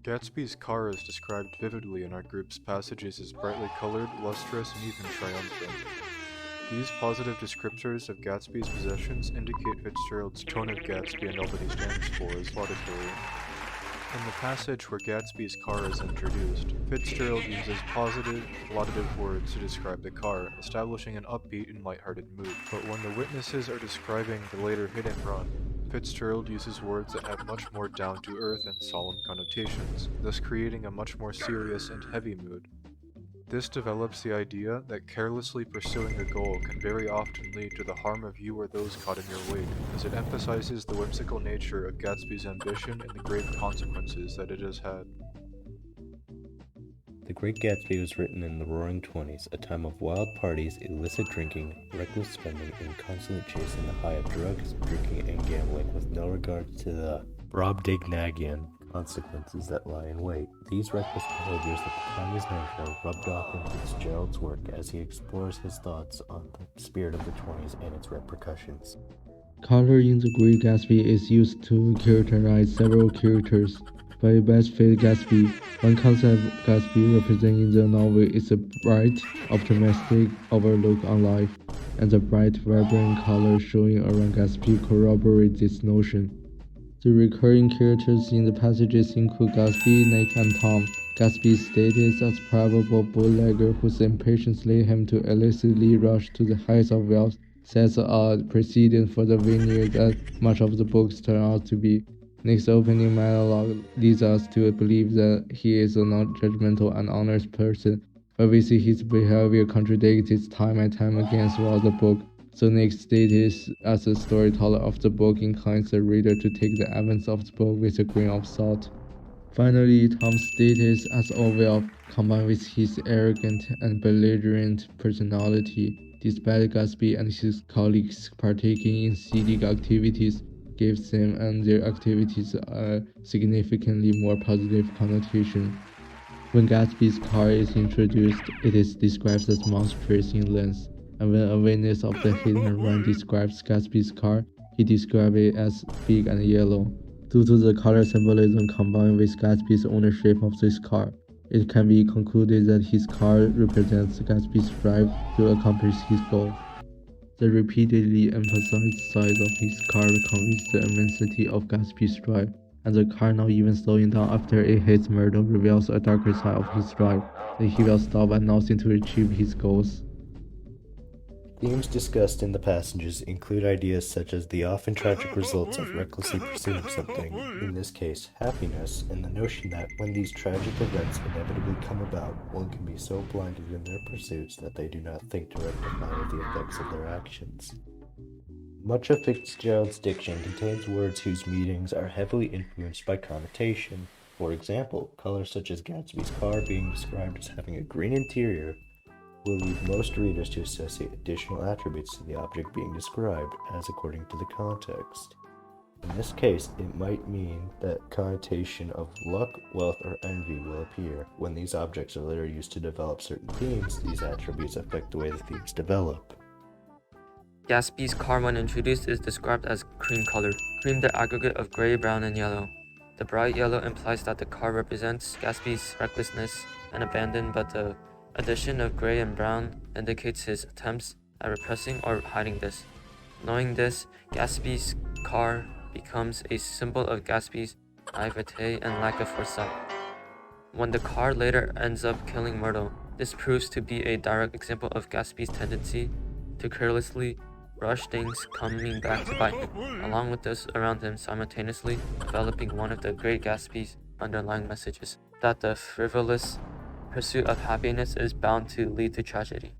Gatsby's car is described vividly in our group's passages as brightly colored, lustrous, and even triumphant. These positive descriptors of Gatsby's possessions indicate Fitzgerald's tone of Gatsby and all that he stands for as laudatory. In the passage where Gatsby's car is introduced, Fitzgerald uses positive, laudative words to describe the car, establishing an upbeat and lighthearted mood. But when the witnesses are describing the later hit and run, Fitzgerald uses words that have much more down-to-earth and solemn connotations, thus creating a much more serious and heavy mood. This develops the idea that carelessly pursuing a goal can very often lead to the harm of you or those caught in your wake, as it emphasizes the whimsical nature of Gatsby's ambition and the grave consequences that it has had. The Great Gatsby was written in the Roaring Twenties, a time of wild parties, illicit drinking, reckless spending, and constantly chasing the high of drugs, drinking, and gambling, with no regard to the Brobdingnagian consequences that lie in wait. These reckless behaviors that the time is known for rubbed off in Fitzgerald's work as he explores his thoughts on the spirit of the 20s and its repercussions. Color in The Great Gatsby is used to characterize several characters. By best fit Gatsby, one concept Gatsby represents in the novel is a bright, optimistic outlook on life, and the bright, vibrant colors showing around Gatsby corroborate this notion. The recurring characters in the passages include Gatsby, Nate, and Tom. Gatsby's status as probable bootlegger whose impatience led him to illicitly rush to the heights of wealth sets a precedent for the vineyard that much of the books turn out to be. Nick's opening monologue leads us to believe that he is a non-judgmental and honest person, but we see his behavior contradicts time and time again throughout the book. So Nick's status as a storyteller of the book inclines the reader to take the events of the book with a grain of salt. Finally, Tom's status as Orwell, combined with his arrogant and belligerent personality, despite Gatsby and his colleagues partaking in seedy activities, gives them and their activities a significantly more positive connotation. When Gatsby's car is introduced, it is described as monstrous in length, and when a witness of the hit and run describes Gatsby's car, he describes it as big and yellow. Due to the color symbolism combined with Gatsby's ownership of this car, it can be concluded that his car represents Gatsby's drive to accomplish his goal. The repeatedly emphasized size of his car conveys the immensity of Gatsby's drive, and the car not even slowing down after it hits Myrtle reveals a darker side of his drive, that he will stop at nothing to achieve his goals. Themes discussed in the passages include ideas such as the often tragic results of recklessly pursuing something, in this case, happiness, and the notion that when these tragic events inevitably come about, one can be so blinded in their pursuits that they do not think to recognize the effects of their actions. Much of Fitzgerald's diction contains words whose meanings are heavily influenced by connotation. For example, colors such as Gatsby's car being described as having a green interior will lead most readers to associate additional attributes to the object being described, as according to the context. In this case, it might mean that connotation of luck, wealth, or envy will appear. When these objects are later used to develop certain themes, these attributes affect the way the themes develop. Gatsby's car when introduced is described as cream-colored, cream the aggregate of gray, brown, and yellow. The bright yellow implies that the car represents Gatsby's recklessness and abandon, but the addition of gray and brown indicates his attempts at repressing or hiding this. Knowing this, Gatsby's car becomes a symbol of Gatsby's naivete and lack of foresight. When the car later ends up killing Myrtle, this proves to be a direct example of Gatsby's tendency to carelessly rush things, coming back to bite him, along with those around him, simultaneously developing one of the Great Gatsby's underlying messages, that the frivolous pursuit of happiness is bound to lead to tragedy.